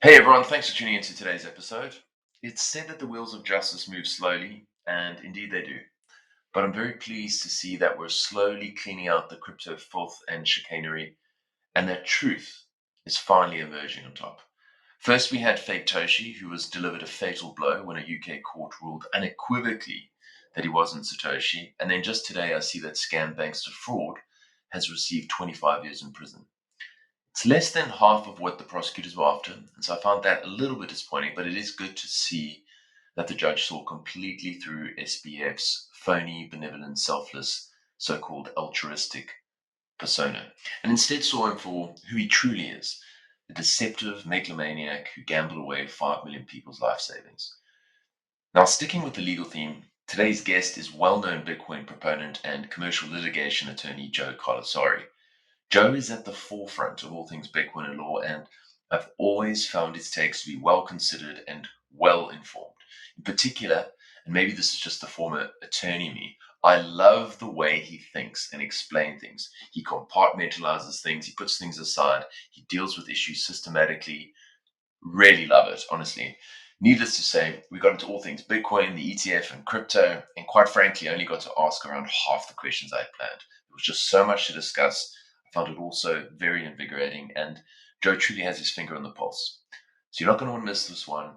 Hey everyone, thanks for tuning into today's episode. It's said that the wheels of justice move slowly, and indeed they do. But I'm very pleased to see that we're slowly cleaning out the crypto filth and chicanery, and that truth is finally emerging on top. First, we had Fake Toshi, who was delivered a fatal blow when a UK court ruled unequivocally that he wasn't Satoshi. And then just today, I see that Scam Bankster fraud has received 25 years in prison. It's less than half of what the prosecutors were after, and so I found that a little bit disappointing, but it is good to see that the judge saw completely through SBF's phony, benevolent, selfless, so-called altruistic persona, and instead saw him for who he truly is, the deceptive megalomaniac who gambled away 5 million people's life savings. Now, sticking with the legal theme, today's guest is well-known Bitcoin proponent and commercial litigation attorney Joe Carlesare. Joe is at the forefront of all things Bitcoin and law, and I've always found his takes to be well considered and well informed. In particular, and maybe this is just the former attorney me, I love the way he thinks and explains things. He compartmentalizes things, he puts things aside, he deals with issues systematically. Really love it, honestly. Needless to say, we got into all things Bitcoin, the ETF, and crypto, and quite frankly, only got to ask around half the questions I had planned. There was just so much to discuss. I found it also very invigorating, and Joe truly has his finger on the pulse. So you're not going to want to miss this one.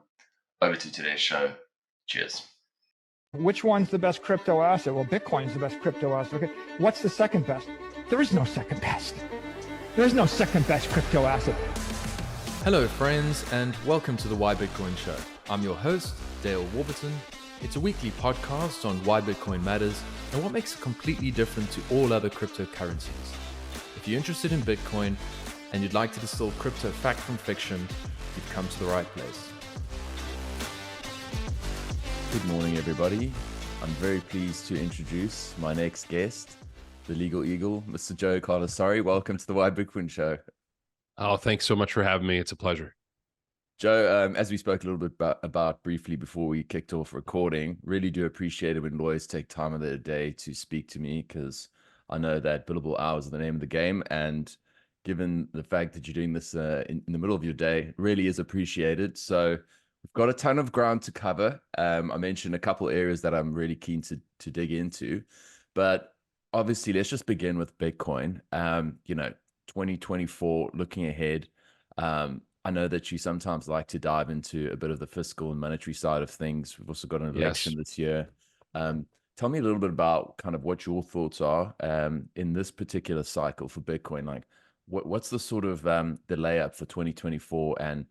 Over to today's show. Cheers. Which one's the best crypto asset? Well, Bitcoin's the best crypto asset. Okay, what's the second best? There is no second best. There is no second best crypto asset. Hello, friends, and welcome to the Why Bitcoin Show. I'm your host, Dale Warburton. It's a weekly podcast on why Bitcoin matters and what makes it completely different to all other cryptocurrencies. If you're interested in Bitcoin and you'd like to distill crypto fact from fiction, you've come to the right place. Good morning, everybody. I'm very pleased to introduce my next guest, the Legal Eagle, Mr. Joe Carlesare. Welcome to the Why Bitcoin Show. Oh, thanks so much for having me. It's a pleasure. Joe, as we spoke a little bit about briefly before we kicked off recording, really do appreciate it when lawyers take time of their day to speak to me, because I know that billable hours are the name of the game. And given the fact that you're doing this in the middle of your day, it really is appreciated. So we've got a ton of ground to cover. I mentioned a couple areas that I'm really keen to dig into. But obviously, let's just begin with Bitcoin. 2024, looking ahead, I know that you sometimes like to dive into a bit of the fiscal and monetary side of things. We've also got an election this year. Tell me a little bit about kind of what your thoughts are in this particular cycle for Bitcoin. Like, what's the sort of the layup for 2024 and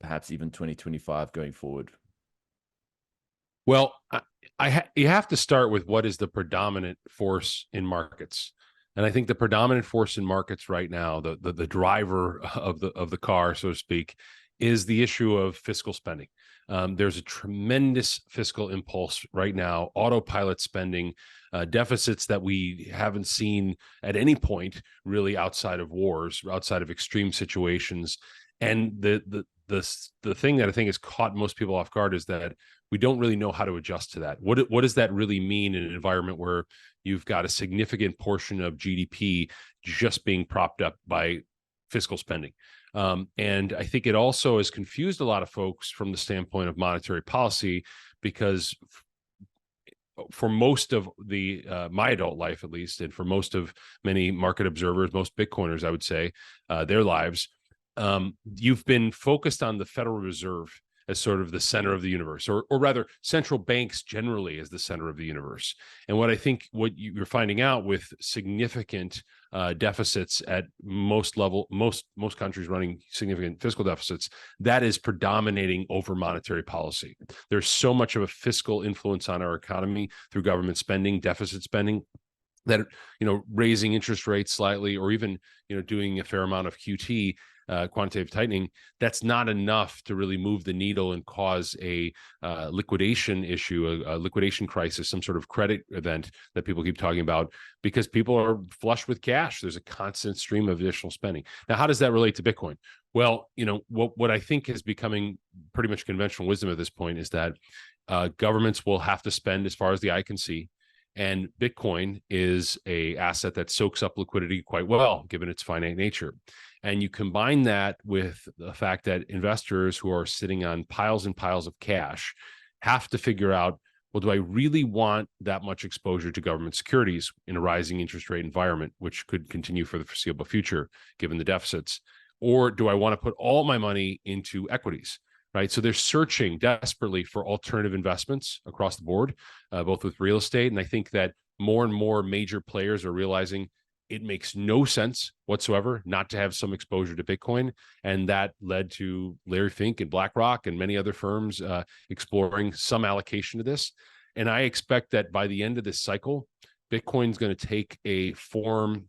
perhaps even 2025 going forward? Well, you have to start with what is the predominant force in markets. And I think the predominant force in markets right now, the driver of the car, so to speak, is the issue of fiscal spending. There's a tremendous fiscal impulse right now, autopilot spending, deficits that we haven't seen at any point really outside of wars, outside of extreme situations. And the thing that I think has caught most people off guard is that we don't really know how to adjust to that. What does that really mean in an environment where you've got a significant portion of GDP just being propped up by fiscal spending? And I think it also has confused a lot of folks from the standpoint of monetary policy, because for most of the my adult life, at least, and for most of many market observers, most Bitcoiners, I would say, their lives, you've been focused on the Federal Reserve as sort of the center of the universe, or rather central banks generally as the center of the universe. And what I think what you're finding out with significant deficits at most countries running significant fiscal deficits, that is predominating over monetary policy. There's so much of a fiscal influence on our economy through government spending, deficit spending, that raising interest rates slightly, or even doing a fair amount of QT, quantitative tightening, that's not enough to really move the needle and cause a liquidation issue, a liquidation crisis, some sort of credit event that people keep talking about, because people are flush with cash. There's a constant stream of additional spending. Now, how does that relate to Bitcoin? Well, what I think is becoming pretty much conventional wisdom at this point is that governments will have to spend as far as the eye can see. And Bitcoin is a asset that soaks up liquidity quite well, given its finite nature. And you combine that with the fact that investors who are sitting on piles and piles of cash have to figure out, well, do I really want that much exposure to government securities in a rising interest rate environment, which could continue for the foreseeable future, given the deficits? Or do I want to put all my money into equities? Right. So they're searching desperately for alternative investments across the board, both with real estate. And I think that more and more major players are realizing it makes no sense whatsoever not to have some exposure to Bitcoin. And that led to Larry Fink and BlackRock and many other firms exploring some allocation to this. And I expect that by the end of this cycle, Bitcoin is going to take a form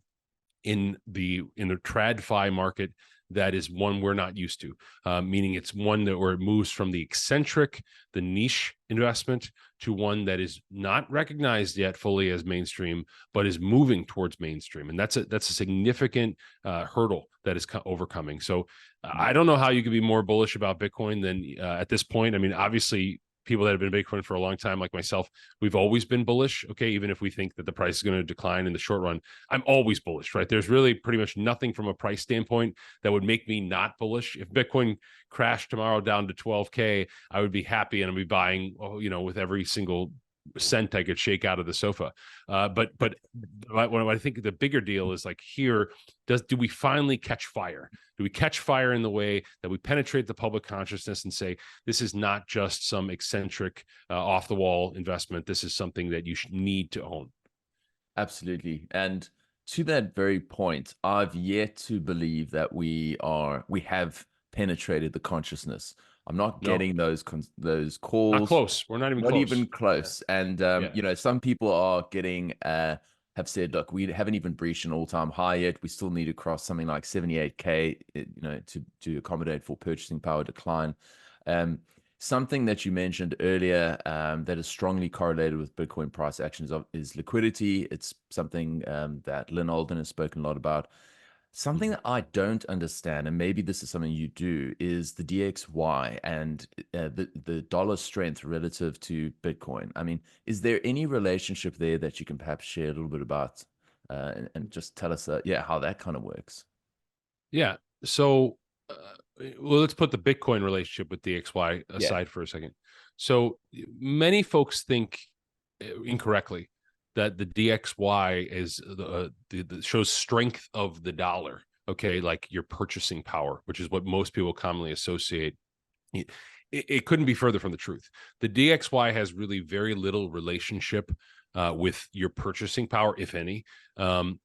in the TradFi market that is one we're not used to, meaning it's one that where it moves from the eccentric, the niche investment to one that is not recognized yet fully as mainstream, but is moving towards mainstream. And that's a significant hurdle that is overcoming. So I don't know how you could be more bullish about Bitcoin than at this point. I mean, obviously, people that have been Bitcoin for a long time, like myself, we've always been bullish. Okay. Even if we think that the price is going to decline in the short run, I'm always bullish, right? There's really pretty much nothing from a price standpoint that would make me not bullish. If Bitcoin crashed tomorrow down to 12K, I would be happy and I'd be buying, with every single cent I could shake out of the sofa. But what I think the bigger deal is like here, do we finally catch fire? Do we catch fire in the way that we penetrate the public consciousness and say, this is not just some eccentric off the wall investment. This is something that you need to own. Absolutely. And to that very point, I've yet to believe that we have penetrated the consciousness. I'm not getting those calls. Not close. We're not even not close. even close. Yeah. And some people are getting have said, look, we haven't even breached an all-time high yet. We still need to cross something like 78K, to accommodate for purchasing power decline. Something that you mentioned earlier that is strongly correlated with Bitcoin price actions is liquidity. It's something that Lynn Alden has spoken a lot about. Something that I don't understand, and maybe this is something you do, is the DXY and the dollar strength relative to Bitcoin. I mean, is there any relationship there that you can perhaps share a little bit about and just tell us, how that kind of works? Yeah. So, let's put the Bitcoin relationship with DXY aside for a second. So many folks think incorrectly that the DXY is shows strength of the dollar. Okay, like your purchasing power, which is what most people commonly associate. It couldn't be further from the truth. The DXY has really very little relationship with your purchasing power, if any.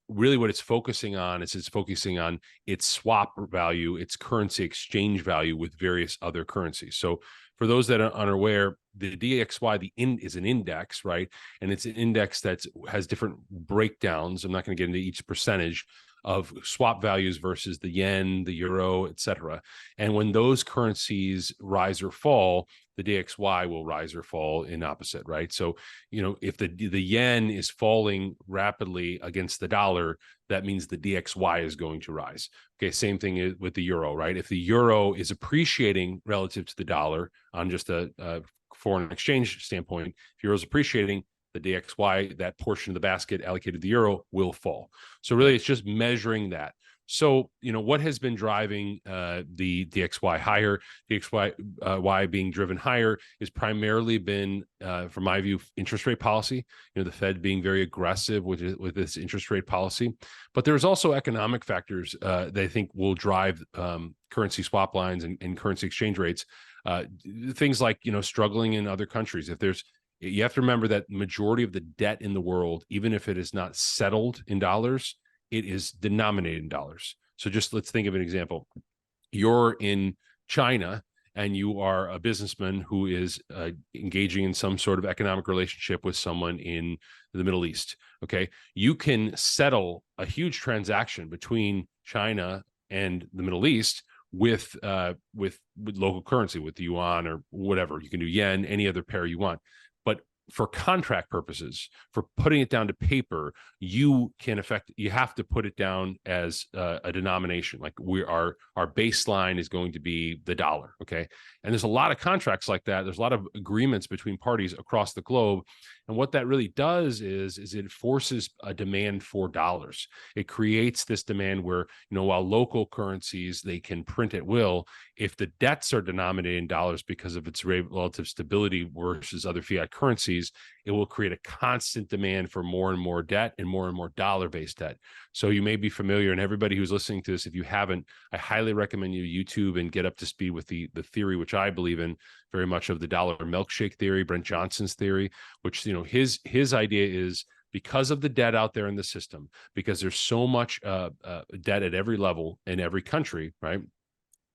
Really what it's focusing on is its swap value, its currency exchange value with various other currencies. So for those that are unaware, the DXY, is an index, right? And it's an index that has different breakdowns. I'm not going to get into each percentage of swap values versus the yen, the euro, et cetera. And when those currencies rise or fall, the DXY will rise or fall in opposite, right? So, if the yen is falling rapidly against the dollar, that means the DXY is going to rise. Okay, same thing with the euro, right? If the euro is appreciating relative to the dollar on just a foreign exchange standpoint, if euro is appreciating, the DXY, that portion of the basket allocated to the euro, will fall. So really, it's just measuring that. So, what has been driving the DXY higher? DXY being driven higher is primarily been, from my view, interest rate policy. The Fed being very aggressive with its interest rate policy. But there's also economic factors that I think will drive currency swap lines and currency exchange rates. Things like, struggling in other countries. You have to remember that the majority of the debt in the world, even if it is not settled in dollars, it is denominated in dollars. So just let's think of an example. You're in China and you are a businessman who is engaging in some sort of economic relationship with someone in the Middle East. Okay. You can settle a huge transaction between China and the Middle East with local currency, with the yuan or whatever. You can do yen, any other pair you want. But for contract purposes, for putting it down to paper, you have to put it down as a denomination. Like our baseline is going to be the dollar. Okay. And there's a lot of contracts like that. There's a lot of agreements between parties across the globe. And what that really does is it forces a demand for dollars. It creates this demand where, while local currencies, they can print at will, if the debts are denominated in dollars because of its relative stability versus other fiat currencies, it will create a constant demand for more and more debt and more dollar-based debt. So you may be familiar, and everybody who's listening to this, if you haven't, I highly recommend you YouTube and get up to speed with the theory, which I believe in very much, of the dollar milkshake theory, Brent Johnson's theory, which, his idea is, because of the debt out there in the system, because there's so much debt at every level in every country, right?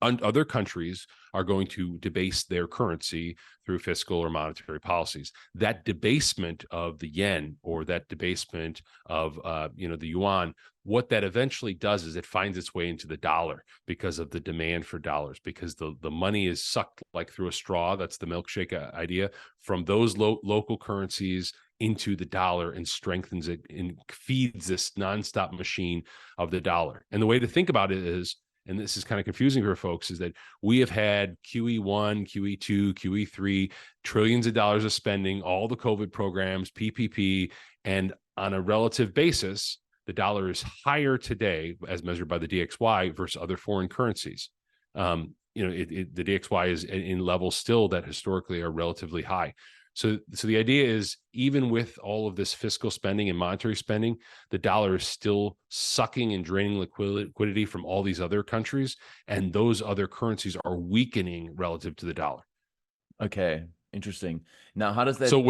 Other countries are going to debase their currency through fiscal or monetary policies. That debasement of the yen, or that debasement of the yuan, what that eventually does is it finds its way into the dollar because of the demand for dollars, because the money is sucked like through a straw. That's the milkshake idea, from those local currencies into the dollar, and strengthens it and feeds this nonstop machine of the dollar. And the way to think about it is, and this is kind of confusing for folks, is that we have had QE1, QE2, QE3, trillions of dollars of spending, all the COVID programs, PPP, and on a relative basis, the dollar is higher today as measured by the DXY versus other foreign currencies. The DXY is in levels still that historically are relatively high. So the idea is, even with all of this fiscal spending and monetary spending, the dollar is still sucking and draining liquidity from all these other countries, and those other currencies are weakening relative to the dollar. Okay, interesting. Now, how does that? So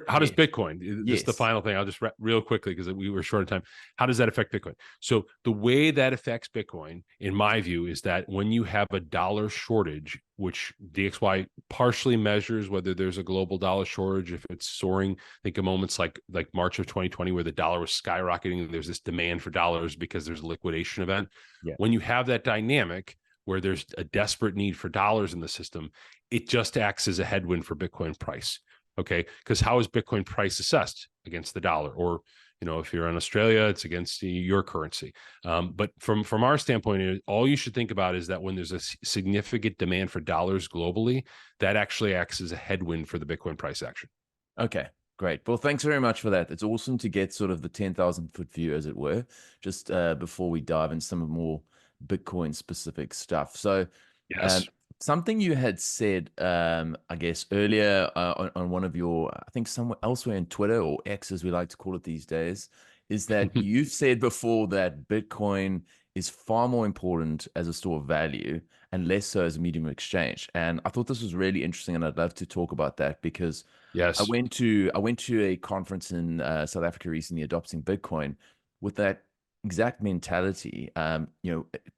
how does Bitcoin? This is the Yes. final thing. I'll just real quickly, because we were short of time. How does that affect Bitcoin? So the way that affects Bitcoin, in my view, is that when you have a dollar shortage, which DXY partially measures whether there's a global dollar shortage, if it's soaring. Think of moments like March of 2020, where the dollar was skyrocketing and there's this demand for dollars because there's a liquidation event. Yeah. When you have that dynamic where there's a desperate need for dollars in the system, it just acts as a headwind for Bitcoin price. Okay, because how is Bitcoin price assessed? Against the dollar, or if you're in Australia, it's against your currency. But from our standpoint, all you should think about is that when there's a significant demand for dollars globally, that actually acts as a headwind for the Bitcoin price action. Okay, great. Well, thanks very much for that. It's awesome to get sort of the 10,000-foot view, as it were, just before we dive into some more Bitcoin specific stuff. So Yes. something you had said, I guess earlier on one of your, I think somewhere elsewhere in Twitter, or X as we like to call it these days, is that you've said before that Bitcoin is far more important as a store of value and less so as a medium of exchange. And I thought this was really interesting, and I'd love to talk about that, because Yes. I went to a conference in South Africa recently adopting Bitcoin with that exact mentality,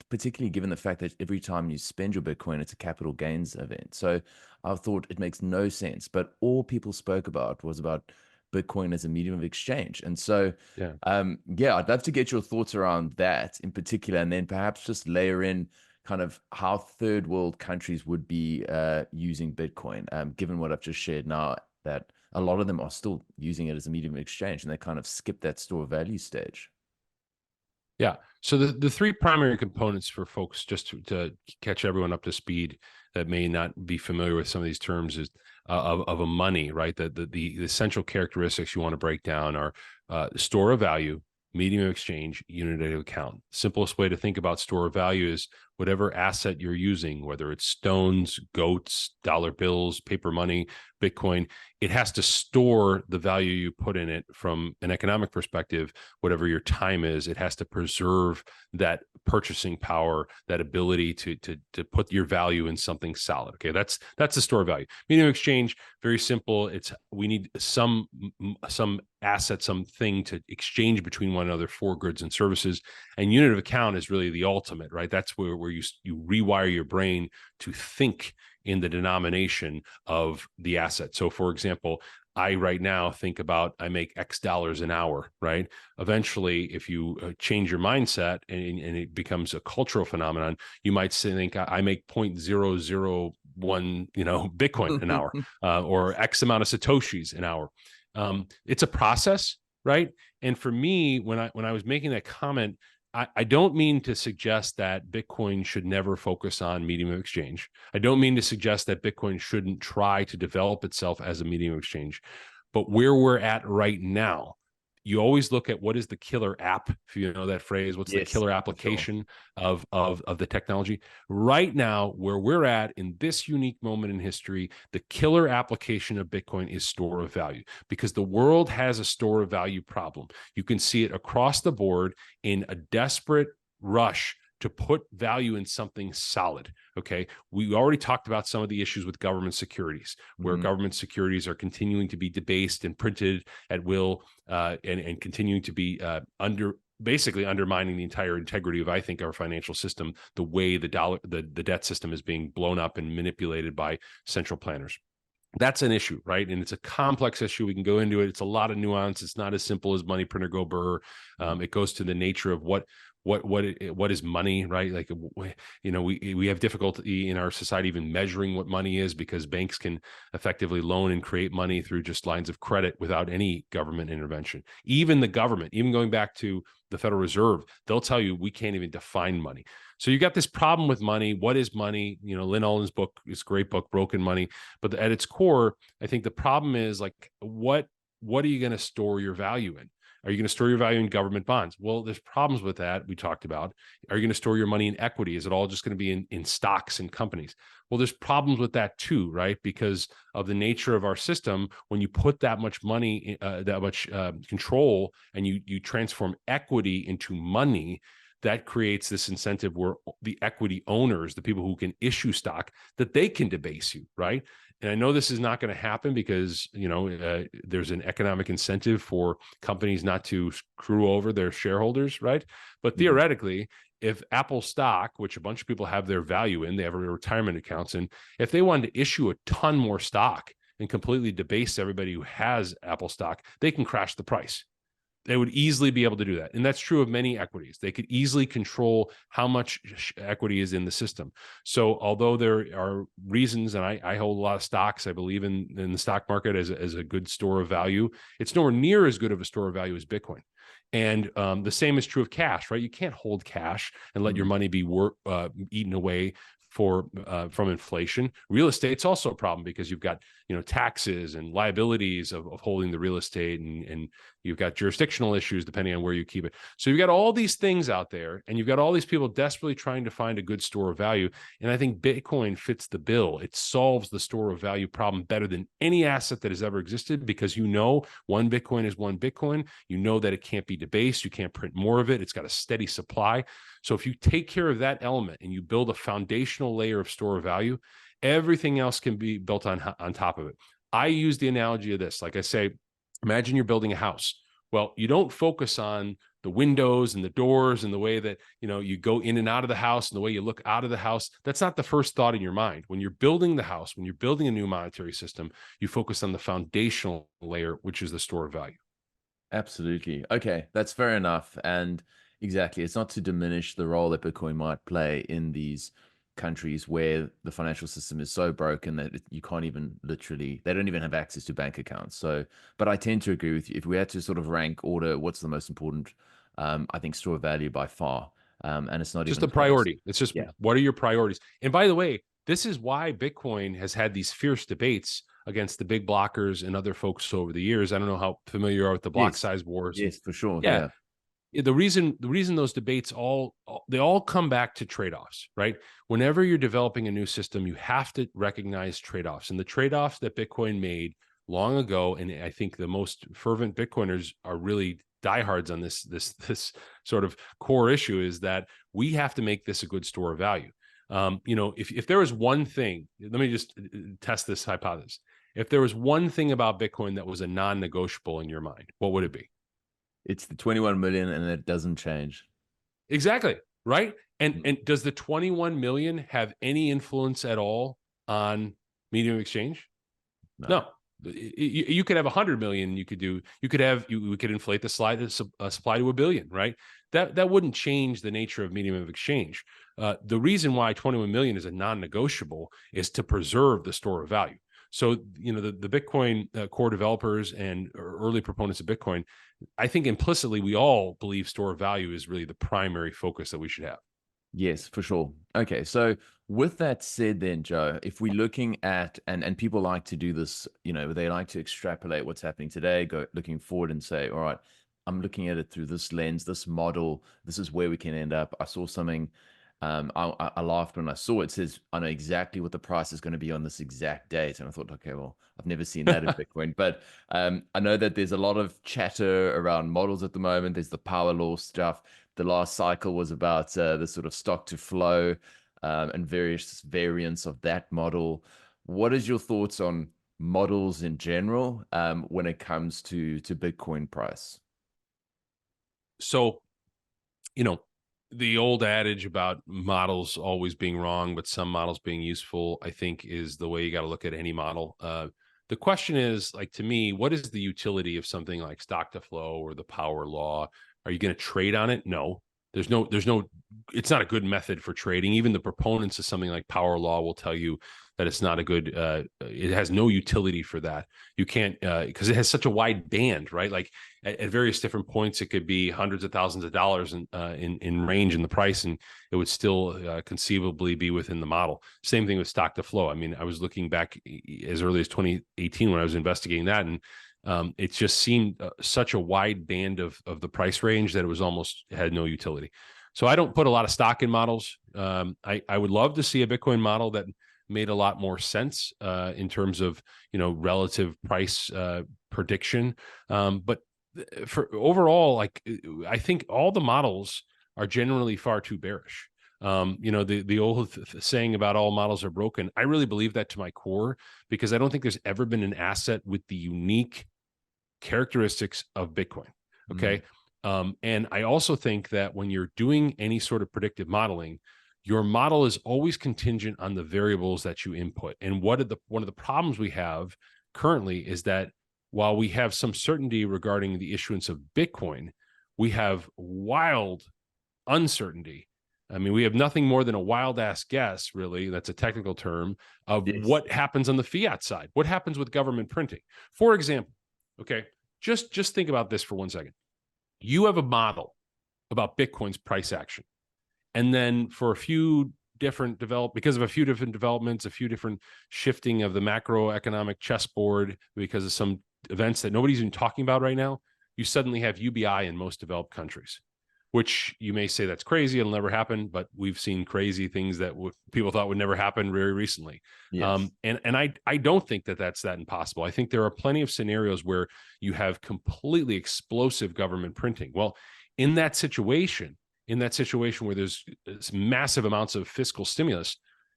particularly given the fact that every time you spend your Bitcoin, it's a capital gains event. So I thought it makes no sense, but all people spoke about was about Bitcoin as a medium of exchange. And so, Yeah. I'd love to get your thoughts around that in particular, and then perhaps just layer in kind of how third world countries would be using Bitcoin, given what I've just shared now, that a lot of them are still using it as a medium of exchange, and they kind of skip that store of value stage. Yeah. So the three primary components for folks, just to catch everyone up to speed that may not be familiar with some of these terms, is of a money, right? The essential characteristics you want to break down are store of value, medium of exchange, unit of account. Simplest way to think about store of value is whatever asset you're using, whether it's stones, goats, dollar bills, paper money, Bitcoin, it has to store the value you put in it. From an economic perspective, whatever your time is, it has to preserve that purchasing power, that ability to put your value in something solid. Okay, that's the store of value. Medium of exchange, very simple. We need some asset, something to exchange between one another for goods and services. And unit of account is really the ultimate, right? That's where you rewire your brain to think in the denomination of the asset. So for example, I right now think about, I make X dollars an hour, right? Eventually, if you change your mindset and it becomes a cultural phenomenon, you might think I make 0.001, Bitcoin an hour, or X amount of Satoshis an hour. It's a process, right? And for me, when I was making that comment, I don't mean to suggest that Bitcoin should never focus on medium of exchange. I don't mean to suggest that Bitcoin shouldn't try to develop itself as a medium of exchange. But where we're at right now, you always look at what is the killer app, if you know that phrase. What's the killer application of the technology? Right now, where we're at in this unique moment in history, the killer application of Bitcoin is store of value, because the world has a store of value problem. You can see it across the board in a desperate rush to put value in something solid. Okay. We already talked about some of the issues with government securities, where government securities are continuing to be debased and printed at will, and continuing to be basically undermining the entire integrity of, I think, our financial system, the way the debt system is being blown up and manipulated by central planners. That's an issue, right? And it's a complex issue. We can go into it. It's a lot of nuance. It's not as simple as money printer go burr. It goes to the nature of what is money, right? Like, we have difficulty in our society even measuring what money is, because banks can effectively loan and create money through just lines of credit without any government intervention. Even the government, even going back to the Federal Reserve, they'll tell you we can't even define money. So you got this problem with money. What is money? Lynn Alden's book, this great book, Broken Money. But at its core, I think the problem is, like, what are you going to store your value in? Are you going to store your value in government bonds? Well, there's problems with that we talked about. Are you going to store your money in equity? Is it all just going to be in stocks and companies? Well, there's problems with that too, right? Because of the nature of our system, when you put that much money, that much control, and you transform equity into money, that creates this incentive where the equity owners, the people who can issue stock, that they can debase you, right? And I know this is not going to happen because, there's an economic incentive for companies not to screw over their shareholders, right? But theoretically, if Apple stock, which a bunch of people have their value in, they have retirement accounts in, if they wanted to issue a ton more stock and completely debase everybody who has Apple stock, they can crash the price. They would easily be able to do that. And that's true of many equities. They could easily control how much equity is in the system. So although there are reasons, and I hold a lot of stocks, I believe in the stock market as a good store of value, it's nowhere near as good of a store of value as Bitcoin. And the same is true of cash, right? You can't hold cash and let your money be eaten away from inflation. Real estate's also a problem, because you've got taxes and liabilities of holding the real estate, and you've got jurisdictional issues depending on where you keep it. So you've got all these things out there, and you've got all these people desperately trying to find a good store of value. And I think Bitcoin fits the bill. It solves the store of value problem better than any asset that has ever existed, because one Bitcoin is one Bitcoin. You know that it can't be debased. You can't print more of it. It's got a steady supply. So if you take care of that element and you build a foundational layer of store of value, everything else can be built on top of it. I use the analogy of this. Like I say, imagine you're building a house. Well, you don't focus on the windows and the doors and the way that, you go in and out of the house and the way you look out of the house. That's not the first thought in your mind. When you're building the house, when you're building a new monetary system, you focus on the foundational layer, which is the store of value. Absolutely. Okay, that's fair enough. And exactly, it's not to diminish the role that Bitcoin might play in these countries where the financial system is so broken that you can't even they don't even have access to bank accounts. So, but I tend to agree with you. If we had to sort of rank order, what's the most important? I think store of value by far. And it's not just even a priority. It's just, what are your priorities? And by the way, this is why Bitcoin has had these fierce debates against the big blockers and other folks over the years. I don't know how familiar you are with the block size wars. Yes, for sure. Yeah. The reason those debates all come back to trade-offs, right? Whenever you're developing a new system, you have to recognize trade-offs. And the trade-offs that Bitcoin made long ago, and I think the most fervent Bitcoiners are really diehards on this sort of core issue, is that we have to make this a good store of value. If there was one thing, let me just test this hypothesis. If there was one thing about Bitcoin that was a non-negotiable in your mind, what would it be? It's the 21 million, and it doesn't change. Exactly. Right. And does the 21 million have any influence at all on medium of exchange? No. You could have 100 million. We could inflate the supply to 1 billion, right? That wouldn't change the nature of medium of exchange. The reason why 21 million is a non-negotiable is to preserve the store of value. So, the Bitcoin core developers and early proponents of Bitcoin, I think implicitly we all believe store of value is really the primary focus that we should have. Yes, for sure. Okay, so with that said, then Joe, if we're looking at and people like to do this, they like to extrapolate what's happening today, go looking forward and say, all right, I'm looking at it through this lens, this model, this is where we can end up. I saw something, I laughed when I saw it. It says I know exactly what the price is going to be on this exact date, and I thought, okay, well, I've never seen that in Bitcoin, but I know that there's a lot of chatter around models at the moment. There's the power law stuff. The last cycle was about the sort of stock to flow and various variants of that model. What is your thoughts on models in general when it comes to Bitcoin price? So, the old adage about models always being wrong, but some models being useful, I think is the way you got to look at any model. The question is, like, to me, what is the utility of something like stock to flow or the power law? Are you going to trade on it? No, there's no, it's not a good method for trading. Even the proponents of something like power law will tell you that it's not a good, it has no utility for that. You can't, because it has such a wide band, right? Like at various different points, it could be hundreds of thousands of dollars in range in the price, and it would still conceivably be within the model. Same thing with stock to flow. I mean, I was looking back as early as 2018 when I was investigating that, and it just seemed such a wide band of the price range that it was almost had no utility. So I don't put a lot of stock in models. I would love to see a Bitcoin model that made a lot more sense in terms of relative price prediction. But for overall, like I think all the models are generally far too bearish. The old saying about all models are broken, I really believe that to my core, because I don't think there's ever been an asset with the unique characteristics of Bitcoin. Okay. And I also think that when you're doing any sort of predictive modeling, your model is always contingent on the variables that you input. And one of the problems we have currently is that while we have some certainty regarding the issuance of Bitcoin, we have wild uncertainty. I mean, we have nothing more than a wild ass guess, really. That's a technical term of what happens on the fiat side. What happens with government printing? For example, okay, just think about this for 1 second. You have a model about Bitcoin's price action. And then for a few different because of a few different developments, a few different shifting of the macroeconomic chessboard because of some events that nobody's even talking about right now, you suddenly have UBI in most developed countries, which you may say that's crazy, it'll never happen, but we've seen crazy things that people thought would never happen very recently. Yes. And I don't think that that's that impossible. I think there are plenty of scenarios where you have completely explosive government printing. Well, in that situation where there's massive amounts of fiscal stimulus,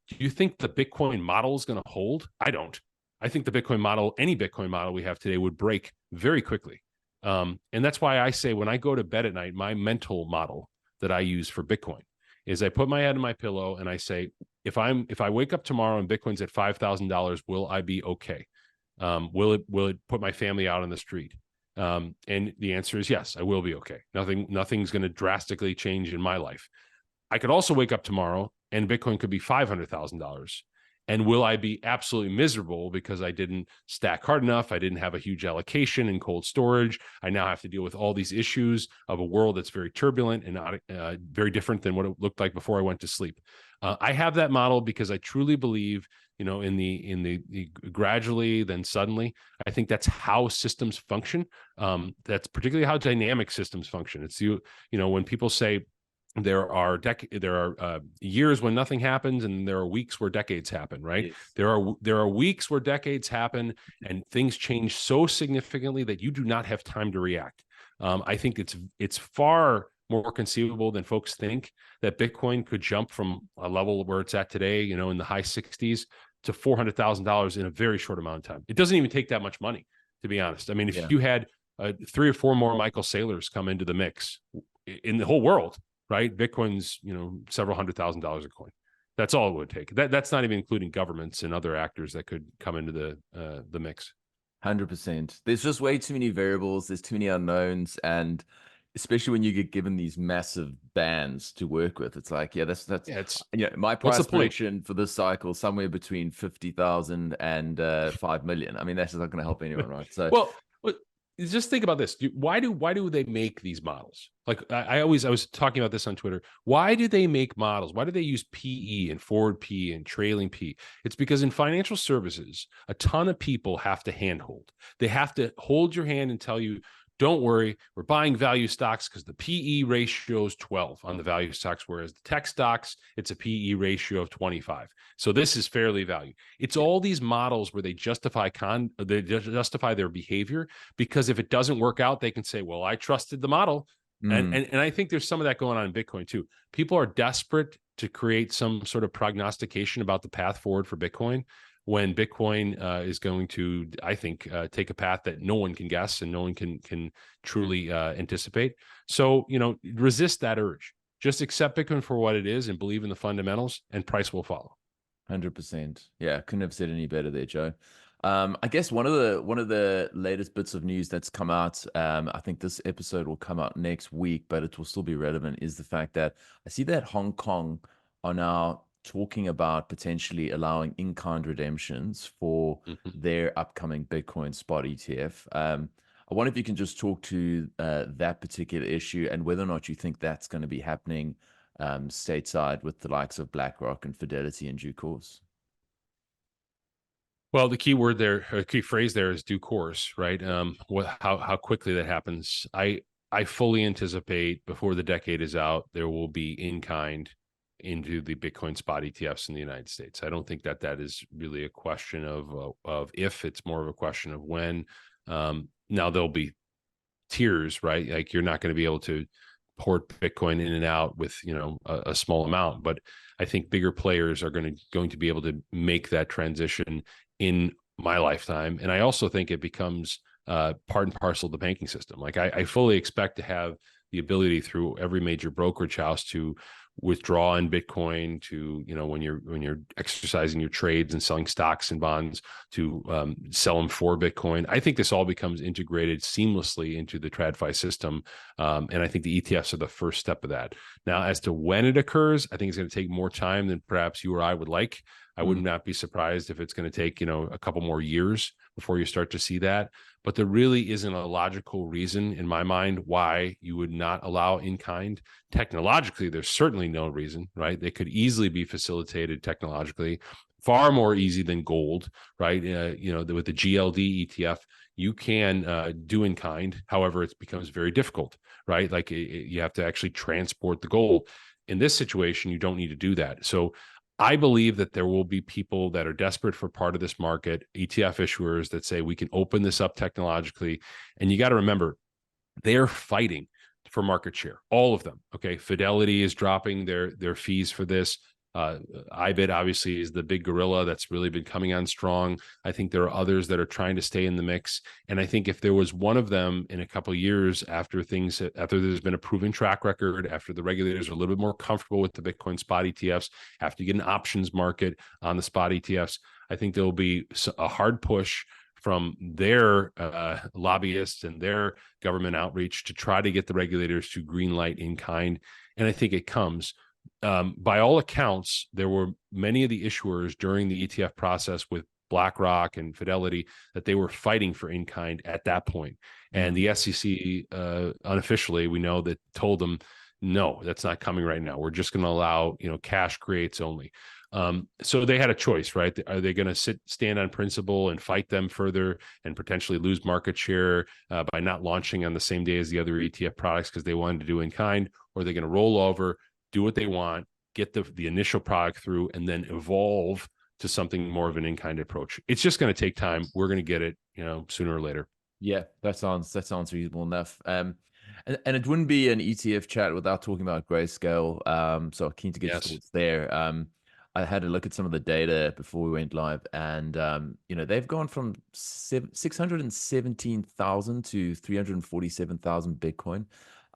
do you think the Bitcoin model is going to hold? I don't. I think the Bitcoin model, any Bitcoin model we have today, would break very quickly. And that's why I say when I go to bed at night, my mental model that I use for Bitcoin is I put my head in my pillow and I say, if I wake up tomorrow and Bitcoin's at $5,000, will I be okay? Will it put my family out on the street? And the answer is yes, I will be okay. Nothing's going to drastically change in my life. I could also wake up tomorrow and Bitcoin could be $500,000. And will I be absolutely miserable because I didn't stack hard enough? I didn't have a huge allocation in cold storage. I now have to deal with all these issues of a world that's very turbulent and not very different than what it looked like before I went to sleep. I have that model because I truly believe, in the gradually, then suddenly. I think that's how systems function. That's particularly how dynamic systems function. It's when people say, there are years when nothing happens, and there are weeks where decades happen, right? Yes. There are weeks where decades happen, and things change so significantly that you do not have time to react. I think it's far more conceivable than folks think that Bitcoin could jump from a level where it's at today, in the high 60s to $400,000 in a very short amount of time. It doesn't even take that much money, to be honest. I mean, if you had 3 or 4 more Michael Saylors come into the mix in the whole world, right? Bitcoin's, several $100,000s a coin. That's all it would take. That's not even including governments and other actors that could come into the mix. 100%. There's just way too many variables. There's too many unknowns, and especially when you get given these massive bands to work with, it's like, my price prediction for this cycle somewhere between 50,000 and 5 million. I mean, that's not going to help anyone, right? So, well, just think about this. Why do they make these models? Like I was talking about this on Twitter. Why do they make models? Why do they use PE and forward PE and trailing PE? It's because in financial services, a ton of people have to handhold. They have to hold your hand and tell you, don't worry, we're buying value stocks because the PE ratio is 12 on the value stocks, whereas the tech stocks, it's a PE ratio of 25. So this is fairly value. It's all these models where they justify their behavior, because if it doesn't work out, they can say, well, I trusted the model. And I think there's some of that going on in Bitcoin too. People are desperate to create some sort of prognostication about the path forward for Bitcoin, when Bitcoin is going to, I think, take a path that no one can guess and no one can truly anticipate. So, resist that urge. Just accept Bitcoin for what it is and believe in the fundamentals, and price will follow. 100%. Yeah, couldn't have said any better there, Joe. I guess one of the latest bits of news that's come out, I think this episode will come out next week, but it will still be relevant, is the fact that I see that Hong Kong are now talking about potentially allowing in-kind redemptions for their upcoming Bitcoin spot ETF. I wonder if you can just talk to that particular issue and whether or not you think that's going to be happening stateside with the likes of BlackRock and Fidelity in due course. Well, the key phrase there is due course, right? How quickly that happens. I fully anticipate before the decade is out, there will be in-kind into the Bitcoin spot ETFs in the United States. I don't think that is really a question of if, it's more of a question of when. Now there'll be tiers, right? Like you're not going to be able to port Bitcoin in and out with, a small amount, but I think bigger players are going to be able to make that transition in my lifetime. And I also think it becomes part and parcel of the banking system. Like I fully expect to have the ability through every major brokerage house to withdraw in Bitcoin, to, when you're exercising your trades and selling stocks and bonds, to sell them for Bitcoin. I think this all becomes integrated seamlessly into the TradFi system. And I think the ETFs are the first step of that. Now, as to when it occurs, I think it's going to take more time than perhaps you or I would like. I would not be surprised if it's going to take, a couple more years before you start to see that. But there really isn't a logical reason in my mind why you would not allow in-kind. Technologically, there's certainly no reason, right? They could easily be facilitated technologically, far more easy than gold, right? With the GLD ETF, you can do in-kind. However, it becomes very difficult, right? Like you have to actually transport the gold. In this situation, you don't need to do that. So I believe that there will be people that are desperate for part of this market, ETF issuers that say we can open this up technologically. And you got to remember, they're fighting for market share, all of them. Okay, Fidelity is dropping their fees for this. IBIT obviously is the big gorilla that's really been coming on strong. I think there are others that are trying to stay in the mix. And I think if there was one of them in a couple of years after there's been a proven track record, after the regulators are a little bit more comfortable with the Bitcoin spot ETFs, after you get an options market on the spot ETFs, I think there will be a hard push from their lobbyists and their government outreach to try to get the regulators to greenlight in kind. And I think it comes. By all accounts, there were many of the issuers during the ETF process with BlackRock and Fidelity that they were fighting for in-kind at that point. And the SEC, unofficially, we know that told them, no, that's not coming right now. We're just going to allow, cash creates only. So they had a choice, right? Are they going to stand on principle and fight them further and potentially lose market share by not launching on the same day as the other ETF products because they wanted to do in-kind? Or are they going to roll over, do what they want, get the initial product through, and then evolve to something more of an in-kind approach? It's just going to take time. We're going to get it, sooner or later. Yeah, that sounds reasonable enough. And it wouldn't be an ETF chat without talking about Grayscale. So keen to get your thoughts there. I had a look at some of the data before we went live, and they've gone from 617,000 to 347,000 Bitcoin.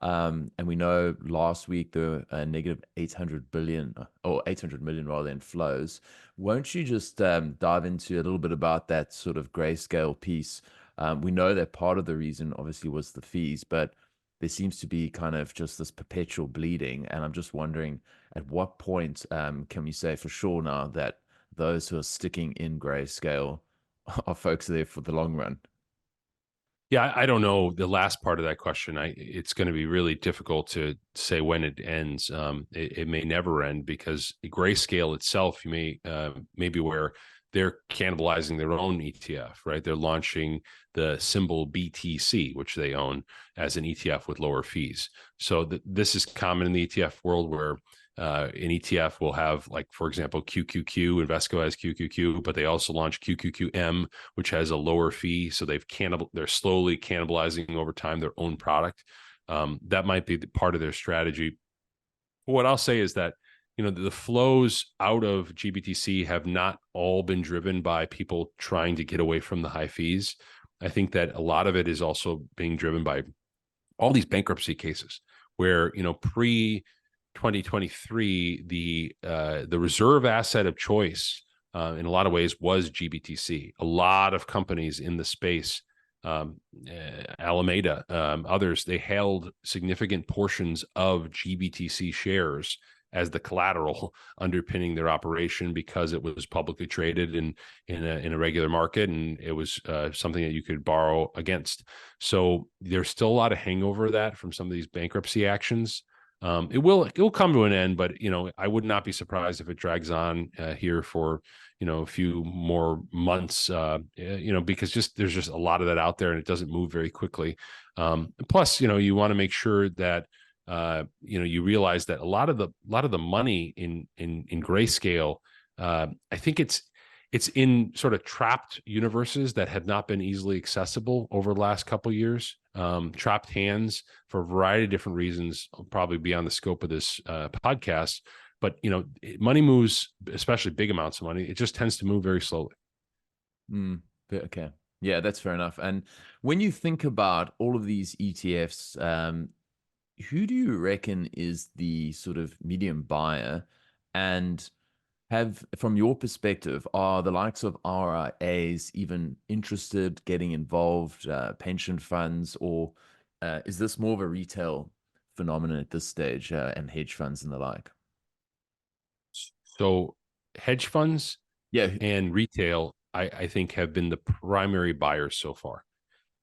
And we know last week there were negative 800 billion or 800 million rather in flows. Won't you just dive into a little bit about that sort of Grayscale piece? We know that part of the reason obviously was the fees, but there seems to be kind of just this perpetual bleeding. And I'm just wondering, at what point can we say for sure now that those who are sticking in Grayscale are folks there for the long run? Yeah, I don't know the last part of that question. It's going to be really difficult to say when it ends. It may never end because Grayscale itself, you may be aware, they're cannibalizing their own ETF, right? They're launching the symbol BTC, which they own as an ETF with lower fees. So this is common in the ETF world where an ETF will have, like, for example, QQQ. Invesco has QQQ, but they also launched QQQM, which has a lower fee. So they're slowly cannibalizing over time their own product. That might be part of their strategy. What I'll say is that, the flows out of GBTC have not all been driven by people trying to get away from the high fees. I think that a lot of it is also being driven by all these bankruptcy cases where, pre 2023, the reserve asset of choice in a lot of ways was GBTC. A lot of companies in the space, Alameda, others, they held significant portions of GBTC shares as the collateral underpinning their operation because it was publicly traded in a regular market, and it was something that you could borrow against. So there's still a lot of hangover of that from some of these bankruptcy actions. It will come to an end, but I would not be surprised if it drags on here for a few more months. Because there's just a lot of that out there, and it doesn't move very quickly. Plus, you want to make sure that you realize that a lot of the money in Grayscale, I think it's in sort of trapped universes that have not been easily accessible over the last couple of years. Trapped hands for a variety of different reasons, probably beyond the scope of this podcast. But money moves, especially big amounts of money. It just tends to move very slowly. Okay, yeah, that's fair enough. And when you think about all of these ETFs, who do you reckon is the sort of medium buyer? And from your perspective, are the likes of RIAs even interested, getting involved, pension funds, or is this more of a retail phenomenon at this stage, and hedge funds and the like? So hedge funds, Yeah, and retail, I think, have been the primary buyers so far.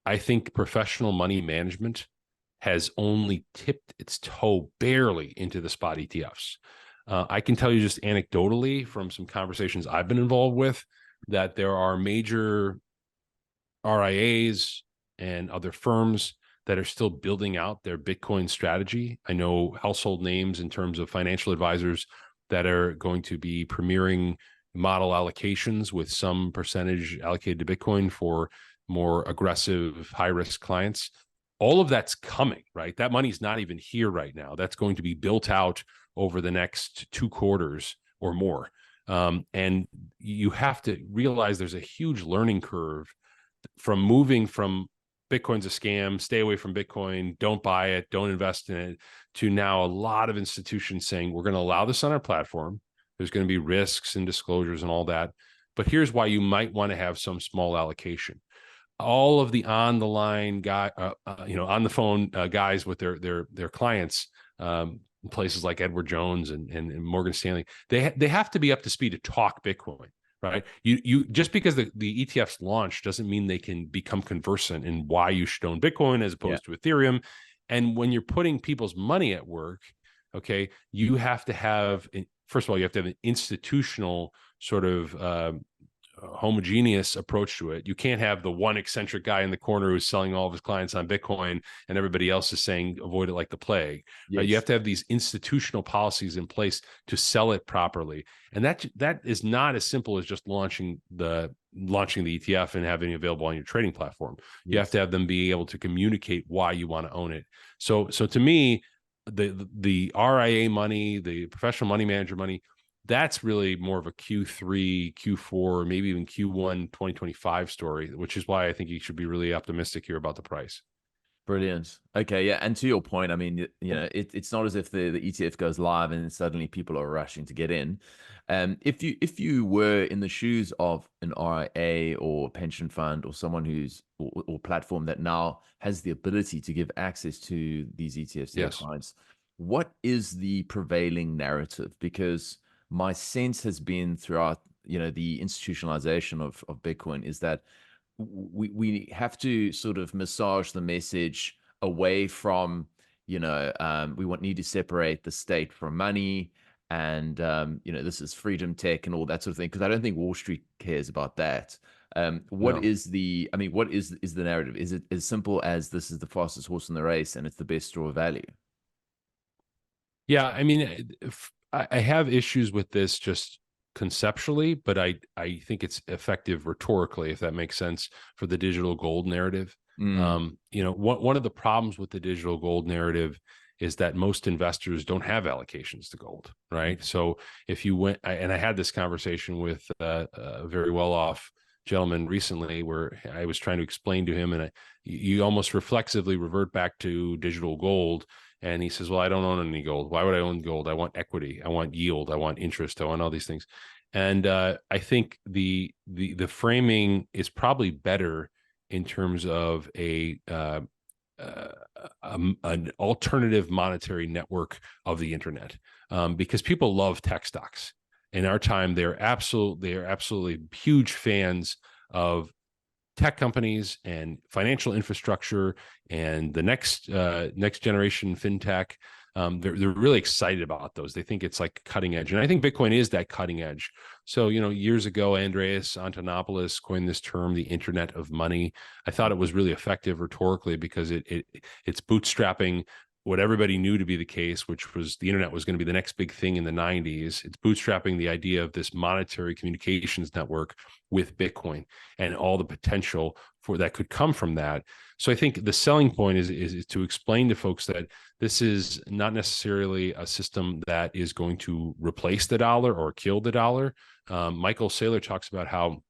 I think professional money management has only tipped its toe barely into the spot ETFs. I can tell you just anecdotally from some conversations I've been involved with that there are major RIAs and other firms that are still building out their Bitcoin strategy. I know household names in terms of financial advisors that are going to be premiering model allocations with some percentage allocated to Bitcoin for more aggressive, high-risk clients. All of that's coming, right? That money's not even here right now. That's going to be built out over the next 2 quarters or more. And you have to realize there's a huge learning curve from moving from Bitcoin's a scam, stay away from Bitcoin, don't buy it, don't invest in it, to now a lot of institutions saying, we're going to allow this on our platform. There's going to be risks and disclosures and all that. But here's why you might want to have some small allocation. All of the on the line guy, on the phone guys with their clients, places like Edward Jones and Morgan Stanley, they have to be up to speed to talk Bitcoin, right? You just because the ETFs launch doesn't mean they can become conversant in why you should own Bitcoin as opposed to Ethereum. And when you're putting people's money at work, okay, you have to have, first of all, you have to have an institutional sort of homogeneous approach to it. You can't have the one eccentric guy in the corner who's selling all of his clients on Bitcoin and everybody else is saying avoid it like the plague. yes. Right? You have to have these institutional policies in place to sell it properly, and that is not as simple as just launching the ETF and having it available on your trading platform. Yes. You have to have them be able to communicate why you want to own it. So to me, the RIA money, the professional money manager money, that's really more of a Q3, Q4, maybe even Q1 2025 story, which is why I think you should be really optimistic here about the price. Brilliant. Okay, yeah, and to your point, I mean, it's not as if the ETF goes live and suddenly people are rushing to get in. If you were in the shoes of an RIA or pension fund or someone who's or platform that now has the ability to give access to these ETFs to their clients, what is the prevailing narrative? Because my sense has been throughout, the institutionalization of Bitcoin is that we have to sort of massage the message away from, we need to separate the state from money, and this is freedom tech and all that sort of thing, because I don't think Wall Street cares about that. What No. is the narrative? Is it as simple as this is the fastest horse in the race and it's the best store of value? Yeah, I mean, I have issues with this just conceptually, but I think it's effective rhetorically, if that makes sense, for the digital gold narrative. One of the problems with the digital gold narrative is that most investors don't have allocations to gold, right? So if you went, and I had this conversation with a very well-off gentleman recently, where I was trying to explain to him, and you almost reflexively revert back to digital gold. And he says, well, I don't own any gold. Why would I own gold? I want equity. I want yield. I want interest. I want all these things. And I think the framing is probably better in terms of an alternative monetary network of the internet, because people love tech stocks. In our time, they are absolutely huge fans of tech companies and financial infrastructure and the next generation fintech. They're really excited about those. They think it's like cutting edge, and I think Bitcoin is that cutting edge. So years ago, Andreas Antonopoulos coined this term, the Internet of Money. I thought it was really effective rhetorically, because it's bootstrapping what everybody knew to be the case, which was the internet was going to be the next big thing in the 90s. It's bootstrapping the idea of this monetary communications network with Bitcoin and all the potential for that could come from that. So I think the selling point is to explain to folks that this is not necessarily a system that is going to replace the dollar or kill the dollar. Michael Saylor talks about how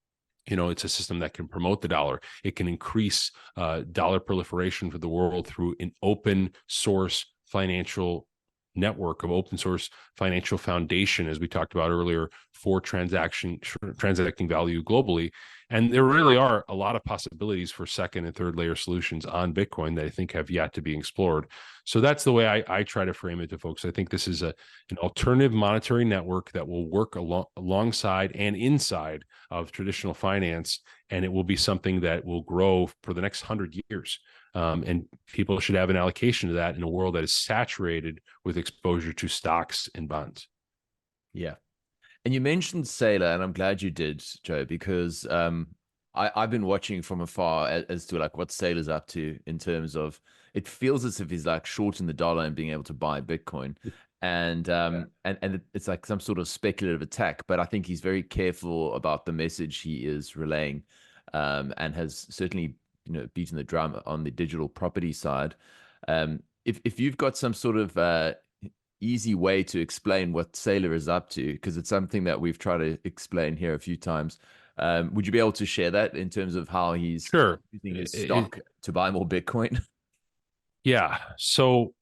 it's a system that can promote the dollar. It can increase dollar proliferation for the world through an open source financial network, of open source financial foundation, as we talked about earlier, for transacting value globally. And there really are a lot of possibilities for second and third layer solutions on Bitcoin that I think have yet to be explored. So that's the way I try to frame it to folks. I think this is an alternative monetary network that will work alongside and inside of traditional finance, and it will be something that will grow for the next 100 years. And people should have an allocation to that in a world that is saturated with exposure to stocks and bonds. Yeah. And you mentioned Saylor, and I'm glad you did, Joe, because I've been watching from afar as to like what Saylor's up to, in terms of, it feels as if he's like short in the dollar and being able to buy Bitcoin. And it's like some sort of speculative attack, but I think he's very careful about the message he is relaying, and has certainly beaten the drum on the digital property side. If you've got some sort of easy way to explain what Saylor is up to, because it's something that we've tried to explain here a few times, would you be able to share that in terms of how he's using his stock to buy more Bitcoin? Yeah. So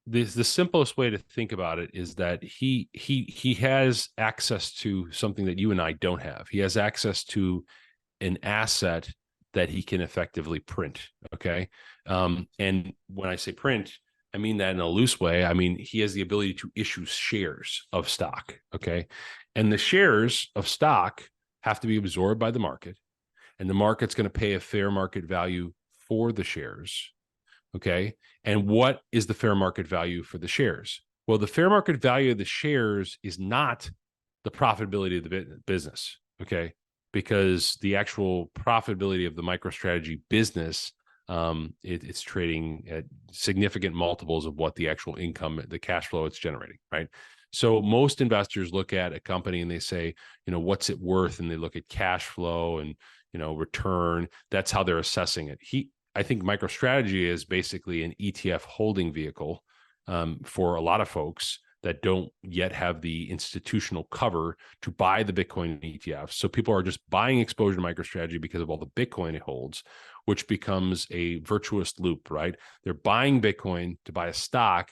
the simplest way to think about it is that he has access to something that you and I don't have. He has access to an asset that he can effectively print. Okay. And when I say print, I mean that in a loose way. I mean, he has the ability to issue shares of stock. Okay. And the shares of stock have to be absorbed by the market, and the market's going to pay a fair market value for the shares. Okay. And what is the fair market value for the shares? Well, the fair market value of the shares is not the profitability of the business. Okay. Because the actual profitability of the MicroStrategy business, it's trading at significant multiples of what the actual income, the cash flow it's generating, right? So most investors look at a company and they say, what's it worth? And they look at cash flow and, return. That's how they're assessing it. I think MicroStrategy is basically an ETF holding vehicle for a lot of folks that don't yet have the institutional cover to buy the Bitcoin ETF. So people are just buying exposure to MicroStrategy because of all the Bitcoin it holds, which becomes a virtuous loop, right? They're buying Bitcoin to buy a stock.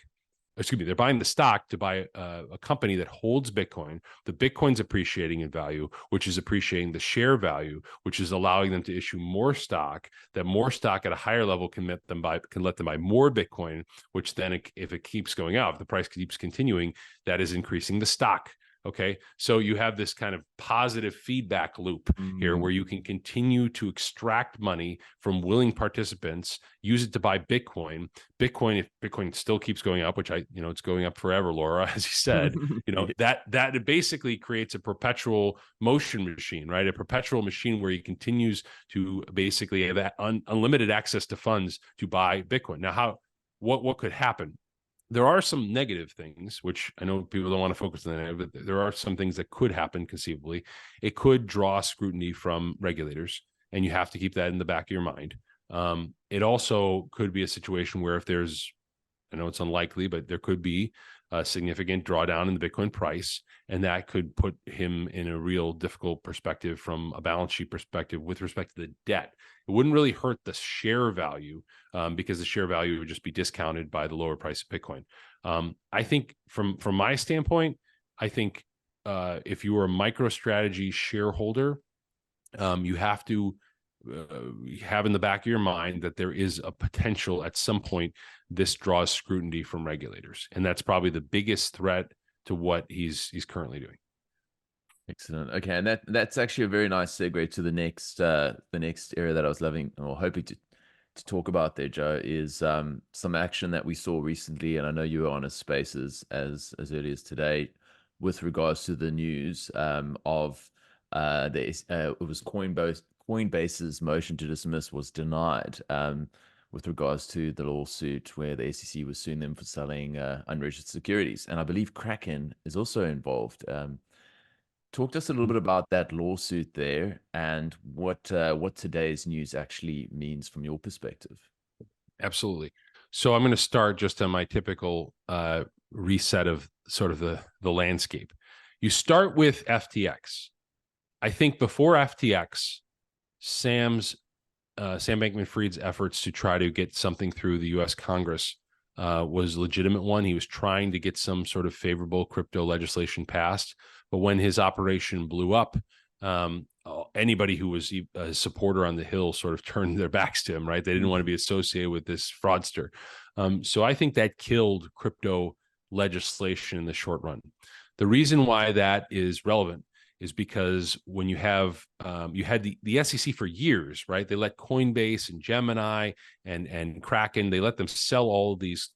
They're buying the stock to buy a company that holds Bitcoin. The Bitcoin's appreciating in value, which is appreciating the share value, which is allowing them to issue more stock. That more stock at a higher level can let them buy more Bitcoin, which then, if it keeps going up, if the price keeps continuing, that is increasing the stock Okay, so you have this kind of positive feedback loop here where you can continue to extract money from willing participants, use it to buy Bitcoin. If Bitcoin still keeps going up, which it's going up forever, Laura, as you said, that it basically creates a perpetual motion machine, right? A perpetual machine where he continues to basically have that unlimited access to funds to buy Bitcoin. Now, what could happen? There are some negative things, which I know people don't want to focus on the negative, but there are some things that could happen conceivably. It could draw scrutiny from regulators, and you have to keep that in the back of your mind. It also could be a situation where I know it's unlikely, but there could be a significant drawdown in the Bitcoin price, and that could put him in a real difficult perspective from a balance sheet perspective with respect to the debt. It wouldn't really hurt the share value because the share value would just be discounted by the lower price of Bitcoin. I think from my standpoint, I think if you are a MicroStrategy shareholder, you have to have in the back of your mind that there is a potential at some point this draws scrutiny from regulators, and that's probably the biggest threat to what he's currently doing. Excellent. Okay, and that's actually a very nice segue to the next area that I was loving or hoping to talk about there, Joe, is some action that we saw recently, and I know you were on a Spaces as early as today with regards to the news of it was Coinbase's motion to dismiss was denied with regards to the lawsuit where the SEC was suing them for selling unregistered securities, and I believe Kraken is also involved. Talk to us a little bit about that lawsuit there and what today's news actually means from your perspective. Absolutely. So I'm going to start just on my typical reset of sort of the landscape. You start with FTX. I think before FTX, Sam Bankman-Fried's efforts to try to get something through the U.S. Congress was a legitimate one. He was trying to get some sort of favorable crypto legislation passed. But when his operation blew up, anybody who was a supporter on the Hill sort of turned their backs to him, right? They didn't want to be associated with this fraudster. So I think that killed crypto legislation in the short run. The reason why that is relevant is because when you have you had the SEC for years, right? They let Coinbase and Gemini and Kraken, they let them sell all of these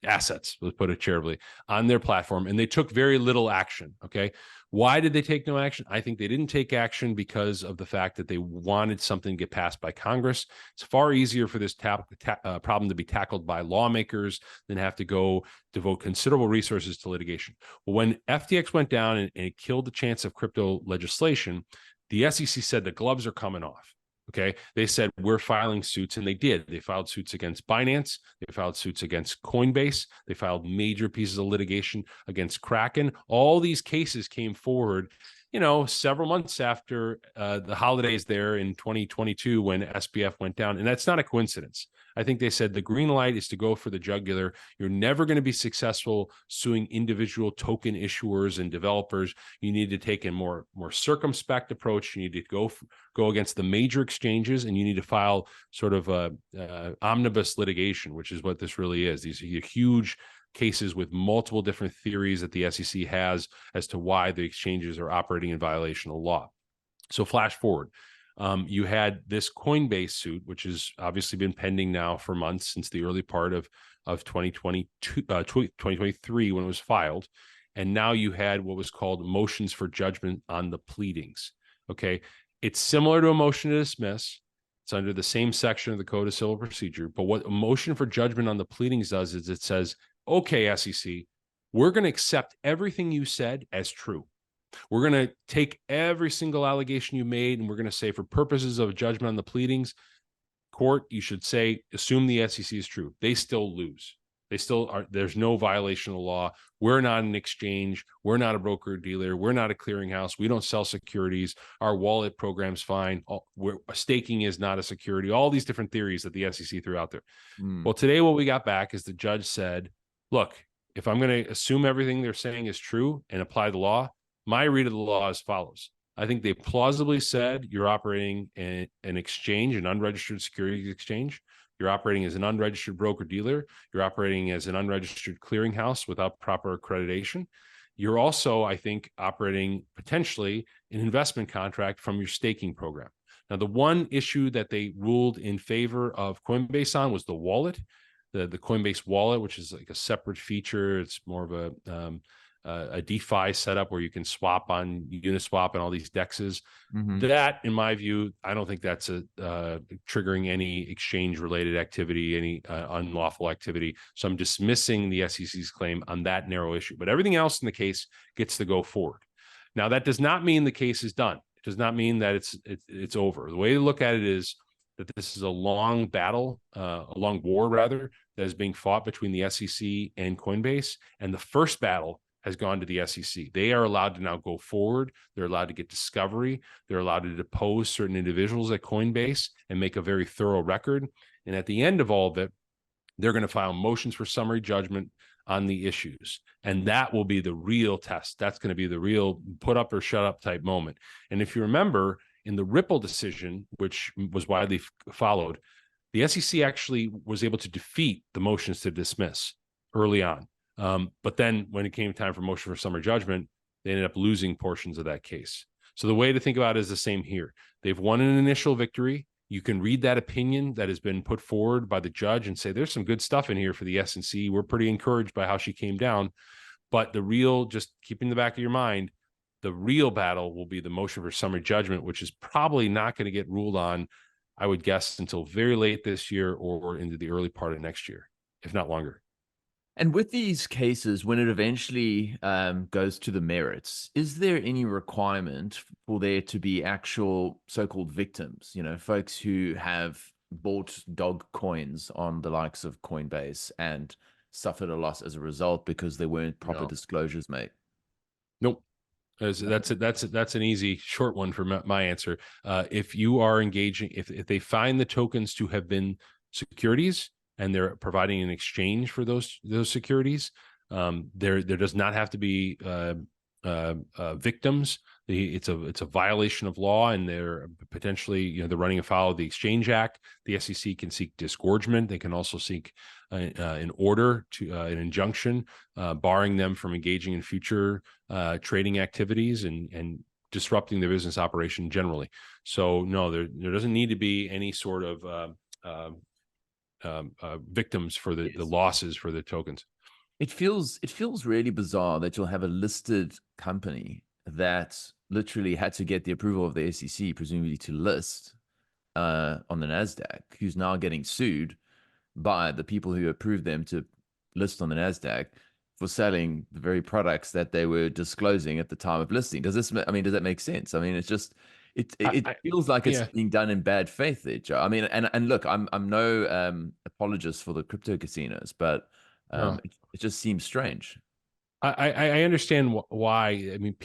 assets, let's put it charitably, on their platform, and they took very little action. Okay, why did they take no action? I think they didn't take action because of the fact that they wanted something to get passed by Congress. It's far easier for this problem to be tackled by lawmakers than have to go devote considerable resources to litigation. Well, when FTX went down and it killed the chance of crypto legislation, the SEC said the gloves are coming off. Okay, they said we're filing suits, and they did. They filed suits against Binance. They filed suits against Coinbase. They filed major pieces of litigation against Kraken. All these cases came forward, several months after the holidays there in 2022 when SBF went down. And that's not a coincidence. I think they said the green light is to go for the jugular. You're never going to be successful suing individual token issuers and developers. You need to take a more circumspect approach. You need to go against the major exchanges, and you need to file sort of a omnibus litigation, which is what this really is. These are huge cases with multiple different theories that the SEC has as to why the exchanges are operating in violation of law. So flash forward. You had this Coinbase suit, which has obviously been pending now for months since the early part of 2023 when it was filed. And now you had what was called motions for judgment on the pleadings. Okay. It's similar to a motion to dismiss. It's under the same section of the Code of Civil Procedure. But what a motion for judgment on the pleadings does is it says, okay, SEC, we're going to accept everything you said as true. We're going to take every single allegation you made, and we're going to say, for purposes of judgment on the pleadings, court, you should assume the SEC is true. They still lose. They still are. There's no violation of the law. We're not an exchange. We're not a broker dealer. We're not a clearinghouse. We don't sell securities. Our wallet program's fine. Staking is not a security. All these different theories that the SEC threw out there. Well, today what we got back is the judge said, look, if I'm going to assume everything they're saying is true and apply the law, my read of the law is as follows. I think they plausibly said you're operating an exchange, an unregistered securities exchange. You're operating as an unregistered broker-dealer. You're operating as an unregistered clearinghouse without proper accreditation. You're also, I think, operating potentially an investment contract from your staking program. Now, the one issue that they ruled in favor of Coinbase on was the wallet, the Coinbase wallet, which is like a separate feature. It's more of a DeFi setup where you can swap on Uniswap and all these DEXs. That, in my view, I don't think that's triggering any exchange-related activity, any unlawful activity. So I'm dismissing the SEC's claim on that narrow issue. But everything else in the case gets to go forward. Now, that does not mean the case is done. It does not mean that it's over. The way to look at it is that this is a long battle, a long war, rather, that is being fought between the SEC and Coinbase. And the first battle has gone to the SEC. They are allowed to now go forward. They're allowed to get discovery. They're allowed to depose certain individuals at Coinbase and make a very thorough record. And at the end of all of it, they're going to file motions for summary judgment on the issues. And that will be the real test. That's going to be the real put up or shut up type moment. And if you remember, in the Ripple decision, which was widely followed, the SEC actually was able to defeat the motions to dismiss early on. But then when it came time for motion for summary judgment, they ended up losing portions of that case. So the way to think about it is the same here. They've won an initial victory. You can read that opinion that has been put forward by the judge and say, there's some good stuff in here for the SEC. We're pretty encouraged by how she came down. But the real, just keep in the back of your mind, the real battle will be the motion for summary judgment, which is probably not going to get ruled on, I would guess, until very late this year or into the early part of next year, if not longer. And with these cases, when it eventually goes to the merits, is there any requirement for there to be actual so-called victims, folks who have bought dog coins on the likes of Coinbase and suffered a loss as a result because there weren't proper disclosures made? Nope. That's an easy short one for my answer. If you are engaging, if they find the tokens to have been securities, and they're providing an exchange for those securities, there does not have to be victims. It's a violation of law, and they're potentially they're running afoul of the Exchange Act. The SEC can seek disgorgement. They can also seek an order to an injunction barring them from engaging in future trading activities and disrupting their business operation generally. So no, there doesn't need to be any sort of victims for the losses for the tokens. It feels really bizarre that you'll have a listed company that literally had to get the approval of the SEC, presumably to list on the NASDAQ, who's now getting sued by the people who approved them to list on the NASDAQ for selling the very products that they were disclosing at the time of listing. Does that make sense? I mean, it's just, it feels like it's being done in bad faith there, Joe. I mean, and look, I'm no apologist for the crypto casinos, but it just seems strange. I understand why. I mean,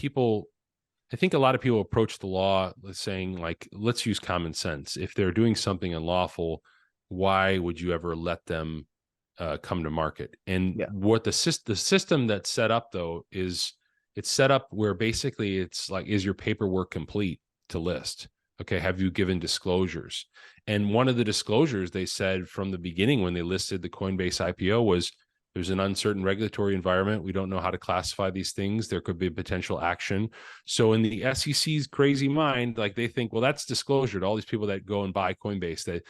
I think a lot of people approach the law saying, like, let's use common sense. If they're doing something unlawful, why would you ever let them come to market? And what the system that's set up, though, is it's set up where basically it's like, is your paperwork complete to list? Okay, have you given disclosures? And one of the disclosures they said from the beginning when they listed the Coinbase IPO was, there's an uncertain regulatory environment. We don't know how to classify these things. There could be potential action. So in the SEC's crazy mind, like, they think, well, that's disclosure to all these people that go and buy Coinbase. That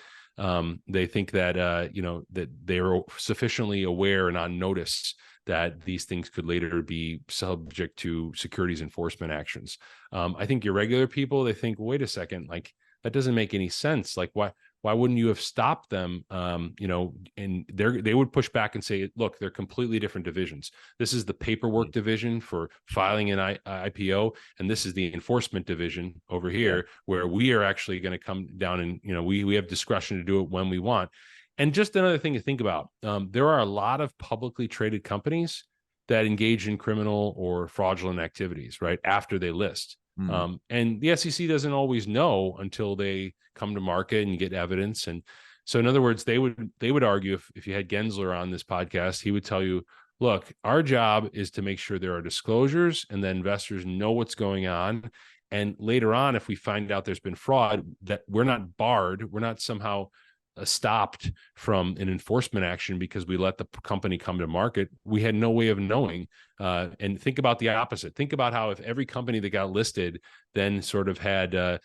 they think that that they're sufficiently aware and on notice that these things could later be subject to securities enforcement actions. I think your regular people, they think, well, wait a second, like, that doesn't make any sense. Like, why wouldn't you have stopped them? And they would push back and say, look, they're completely different divisions. This is the paperwork division for filing an IPO, and this is the enforcement division over here, where we are actually going to come down and we have discretion to do it when we want. And just another thing to think about, there are a lot of publicly traded companies that engage in criminal or fraudulent activities right after they list. And the SEC doesn't always know until they come to market and get evidence. And so, in other words, they would argue, if you had Gensler on this podcast, he would tell you, look, our job is to make sure there are disclosures and that investors know what's going on. And later on, if we find out there's been fraud, that we're not barred, we're not somehow stopped from an enforcement action because we let the company come to market. We had no way of knowing. And think about the opposite. Think about how if every company that got listed then sort of had, a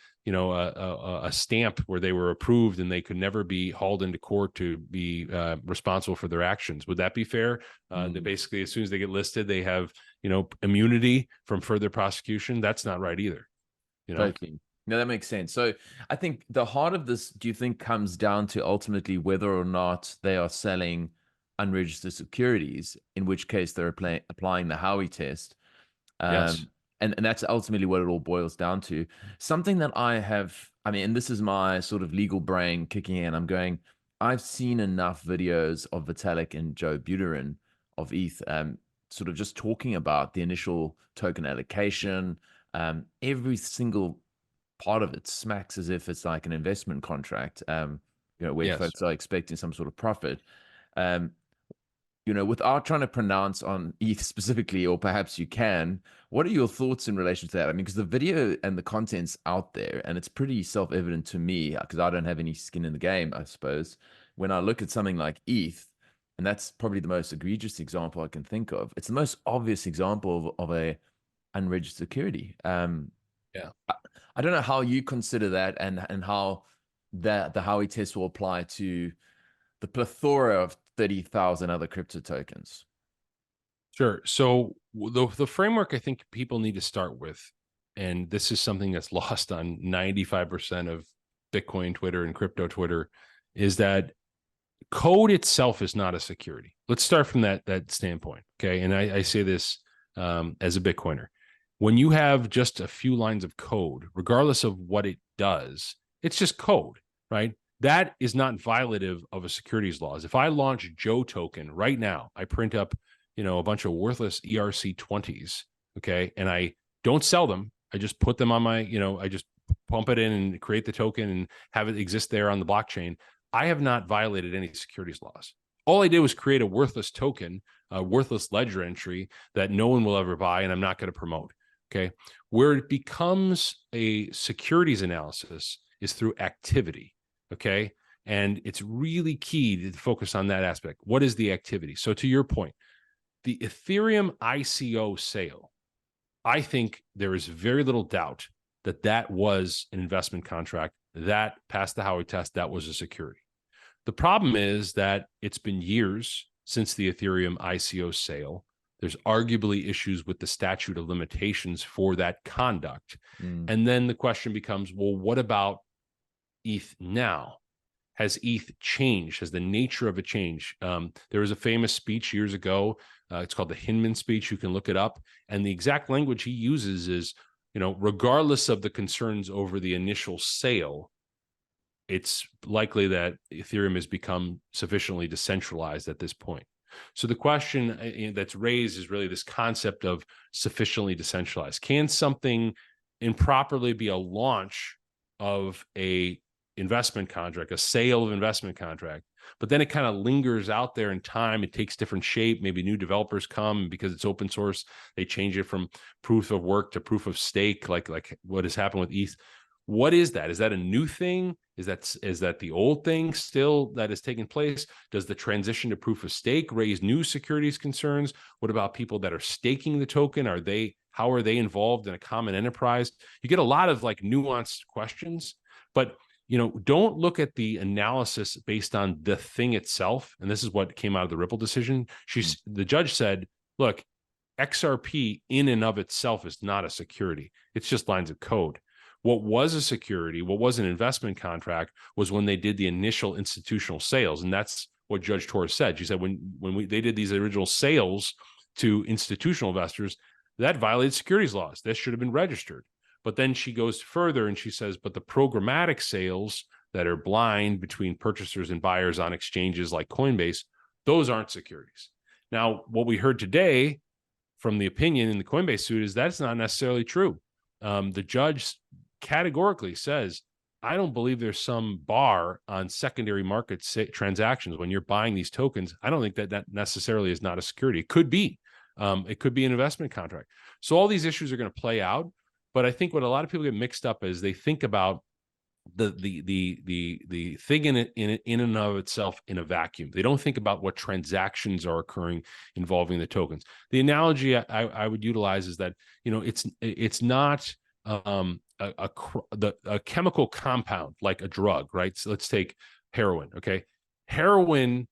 stamp where they were approved and they could never be hauled into court to be responsible for their actions. Would that be fair? That basically, as soon as they get listed, they have, immunity from further prosecution. That's not right either. Totally. No, that makes sense. So I think the heart of this, do you think, comes down to ultimately whether or not they are selling unregistered securities, in which case they're applying the Howey test? Yes. And that's ultimately what it all boils down to. Something that and this is my sort of legal brain kicking in. I've seen enough videos of Vitalik and Joe Buterin of ETH, sort of just talking about the initial token allocation. Every single part of it smacks as if it's like an investment contract, where Yes. folks are expecting some sort of profit. Without trying to pronounce on ETH specifically, or perhaps you can, what are your thoughts in relation to that? I mean, because the video and the content's out there, and it's pretty self-evident to me, because I don't have any skin in the game, I suppose. When I look at something like ETH, and that's probably the most egregious example I can think of, it's the most obvious example of a unregistered security. Yeah. I don't know how you consider that, and how the Howey test will apply to the plethora of 30,000 other crypto tokens. Sure. So the framework I think people need to start with, and this is something that's lost on 95% of Bitcoin Twitter and crypto Twitter, is that code itself is not a security. Let's start from that standpoint. Okay. And I say this as a Bitcoiner. When you have just a few lines of code, regardless of what it does, it's just code, right? That is not violative of a securities laws. If I launch Joe token right now, I print up, a bunch of worthless ERC20s, okay, and I don't sell them. I just put them on my, I just pump it in and create the token and have it exist there on the blockchain. I have not violated any securities laws. All I did was create a worthless token, a worthless ledger entry that no one will ever buy, and I'm not going to promote. Okay. Where it becomes a securities analysis is through activity. Okay. And it's really key to focus on that aspect. What is the activity? So to your point, the Ethereum ICO sale, I think there is very little doubt that was an investment contract that passed the Howey test. That was a security. The problem is that it's been years since the Ethereum ICO sale. There's arguably issues with the statute of limitations for that conduct. And then the question becomes, well, what about ETH now? Has ETH changed? Has the nature of it changed? There was a famous speech years ago. It's called the Hinman speech. You can look it up. And the exact language he uses is, regardless of the concerns over the initial sale, it's likely that Ethereum has become sufficiently decentralized at this point. So the question that's raised is really this concept of sufficiently decentralized. Can something improperly be a launch of a investment contract, a sale of investment contract, but then it kind of lingers out there in time? It takes different shape. Maybe new developers come, because it's open source, they change it from proof of work to proof of stake, like what has happened with ETH. What is that? Is that a new thing? Is that the old thing still that is taking place? Does the transition to proof of stake raise new securities concerns? What about people that are staking the token? How are they involved in a common enterprise? You get a lot of nuanced questions, but don't look at the analysis based on the thing itself. And this is what came out of the Ripple decision. The judge said, look, XRP in and of itself is not a security. It's just lines of code. What was a security, what was an investment contract, was when they did the initial institutional sales. And that's what Judge Torres said. She said they did these original sales to institutional investors, that violated securities laws. This should have been registered. But then she goes further and she says, but the programmatic sales that are blind between purchasers and buyers on exchanges like Coinbase, those aren't securities. Now, what we heard today from the opinion in the Coinbase suit is that's not necessarily true. The judge categorically says, I don't believe there's some bar on secondary market transactions when you're buying these tokens. I don't think that necessarily is not a security. It could be. It could be an investment contract. So all these issues are going to play out. But I think what a lot of people get mixed up is they think about the thing in and of itself in a vacuum. They don't think about what transactions are occurring involving the tokens. The analogy I would utilize is that, you know, it's not a chemical compound like a drug, right? So let's take heroin. Okay, heroin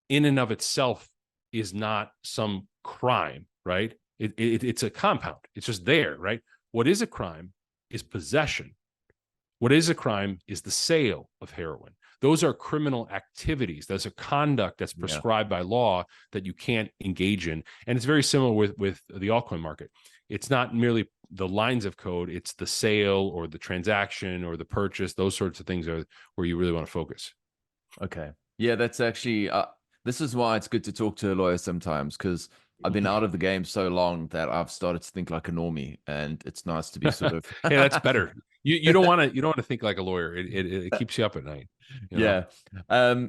in and of itself is not some crime, right? It's a compound. It's just there, right? What is a crime is possession. What is a crime is the sale of heroin. Those are criminal activities. That's a conduct that's prescribed by law that you can't engage in. And it's very similar with the altcoin market. It's not merely the lines of code, it's the sale or the transaction or the purchase. Those sorts of things are where you really want to focus. Okay. Yeah, that's actually, this is why it's good to talk to a lawyer sometimes, because I've been out of the game so long that I've started to think like a normie, and it's nice to be sort of. Yeah, that's better. You don't want to think like a lawyer. It keeps you up at night. You know? Yeah.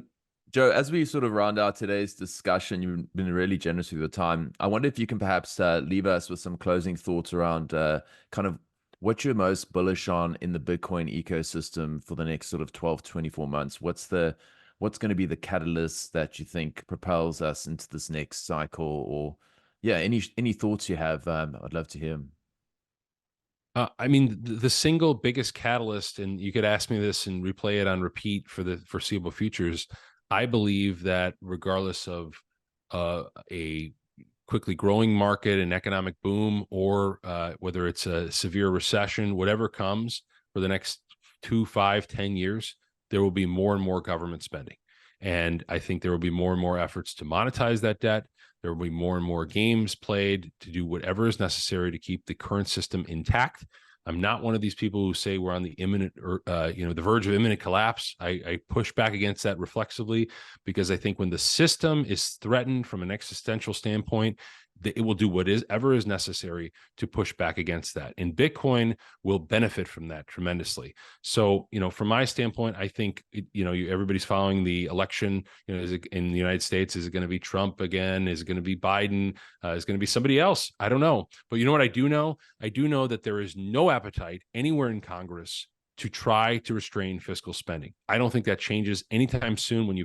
Joe, as we sort of round out today's discussion, you've been really generous with your time. I wonder if you can perhaps leave us with some closing thoughts around kind of what you're most bullish on in the Bitcoin ecosystem for the next sort of 12, 24 months. What's going to be the catalyst that you think propels us into this next cycle? Or yeah, any thoughts you have, I'd love to hear them. I mean, the single biggest catalyst, and you could ask me this and replay it on repeat for the foreseeable futures. I believe that regardless of a quickly growing market, an economic boom, or whether it's a severe recession, whatever comes for the next 2, 5, 10 years, there will be more and more government spending. And I think there will be more and more efforts to monetize that debt. There will be more and more games played to do whatever is necessary to keep the current system intact. I'm not one of these people who say we're on the imminent, the verge of imminent collapse. I push back against that reflexively, because I think when the system is threatened from an existential standpoint, it will do whatever is necessary to push back against that. And Bitcoin will benefit from that tremendously. So, from my standpoint, I think, everybody's following the election, is it in the United States? Is it going to be Trump again? Is it going to be Biden? Is it going to be somebody else? I don't know. But you know what I do know? I do know that there is no appetite anywhere in Congress to try to restrain fiscal spending. I don't think that changes anytime soon when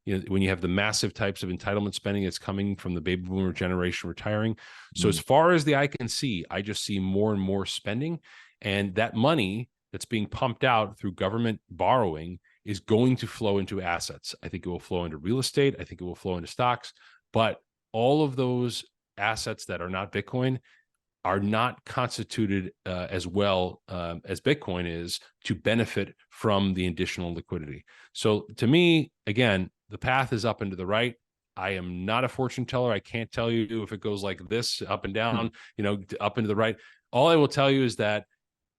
when you have the massive types of entitlement spending that's coming from the baby boomer generation retiring. So as far as the eye can see, I just see more and more spending, and that money that's being pumped out through government borrowing is going to flow into assets. I think it will flow into real estate. I think it will flow into stocks, but all of those assets that are not Bitcoin are not constituted as well as Bitcoin is to benefit from the additional liquidity. So to me, again, the path is up and to the right. I am not a fortune teller. I can't tell you if it goes like this, up and down, up and to the right. All I will tell you is that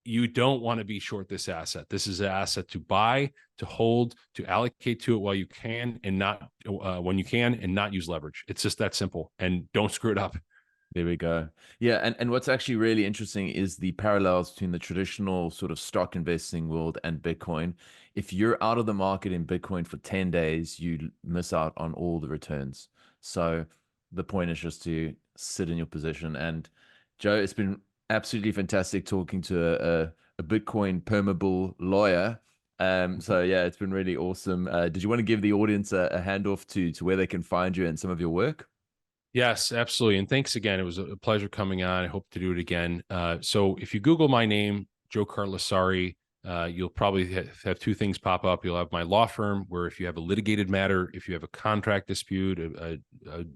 you don't want to be short this asset. This is an asset to buy, to hold, to allocate to it while you can, and not when you can, and not use leverage. It's just that simple. And don't screw it up. There we go. Yeah, and what's actually really interesting is the parallels between the traditional sort of stock investing world and Bitcoin. If you're out of the market in Bitcoin for 10 days, you miss out on all the returns. So the point is just to sit in your position. And Joe, it's been absolutely fantastic talking to a Bitcoin permabull lawyer. So yeah, it's been really awesome. Did you want to give the audience a handoff to where they can find you and some of your work? Yes, absolutely. And thanks again. It was a pleasure coming on. I hope to do it again. So if you Google my name, Joe Carlesare, you'll probably have two things pop up. You'll have my law firm, where if you have a litigated matter, if you have a contract dispute, a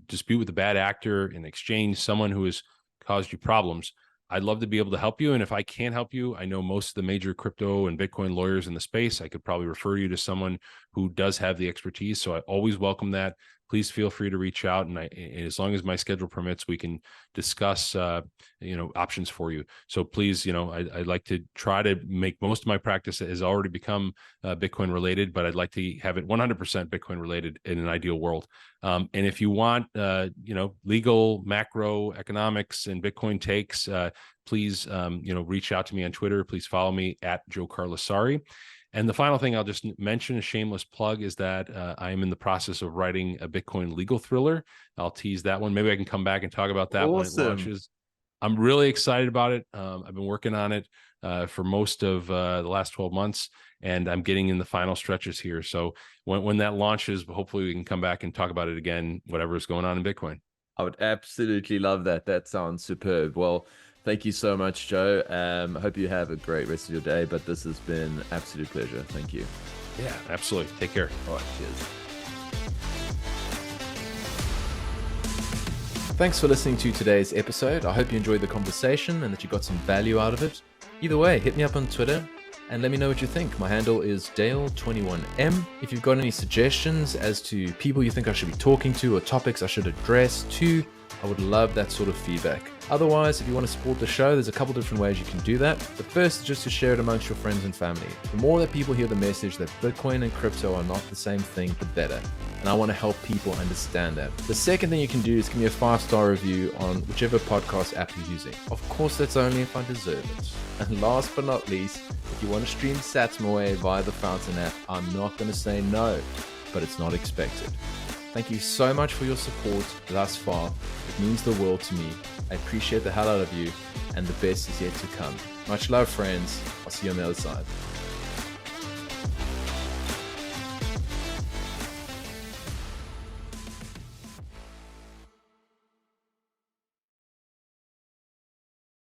dispute with a bad actor, an exchange, someone who has caused you problems, I'd love to be able to help you. And if I can't help you, I know most of the major crypto and Bitcoin lawyers in the space. I could probably refer you to someone who does have the expertise. So I always welcome that. Please feel free to reach out, and as long as my schedule permits, we can discuss, options for you. So please, I'd like to try to make most of my practice has already become Bitcoin related, but I'd like to have it 100% Bitcoin related in an ideal world. And if you want, legal, macro, economics, and Bitcoin takes, please, reach out to me on Twitter. Please follow me at Joe Carlesare. And the final thing I'll just mention, a shameless plug, is that I am in the process of writing a Bitcoin legal thriller. I'll tease that one. Maybe I can come back and talk about that when it launches. I'm really excited about it. I've been working on it for most of the last 12 months. And I'm getting in the final stretches here. So when that launches, hopefully we can come back and talk about it again, whatever is going on in Bitcoin. I would absolutely love that. That sounds superb. Well, thank you so much, Joe. I hope you have a great rest of your day, but this has been an absolute pleasure. Thank you. Yeah, absolutely. Take care. All right, cheers. Thanks for listening to today's episode. I hope you enjoyed the conversation and that you got some value out of it. Either way, hit me up on Twitter and let me know what you think. My handle is Dale21M. If you've got any suggestions as to people you think I should be talking to or topics I should address too, I would love that sort of feedback. Otherwise, if you want to support the show, there's a couple different ways you can do that. The first is just to share it amongst your friends and family. The more that people hear the message that Bitcoin and crypto are not the same thing, the better. And I want to help people understand that. The second thing you can do is give me a 5-star review on whichever podcast app you're using. Of course, that's only if I deserve it. And last but not least, if you want to stream sats my way via the Fountain app, I'm not going to say no, but it's not expected. Thank you so much for your support thus far. It means the world to me. I appreciate the hell out of you, and the best is yet to come. Much love, friends. I'll see you on the other side.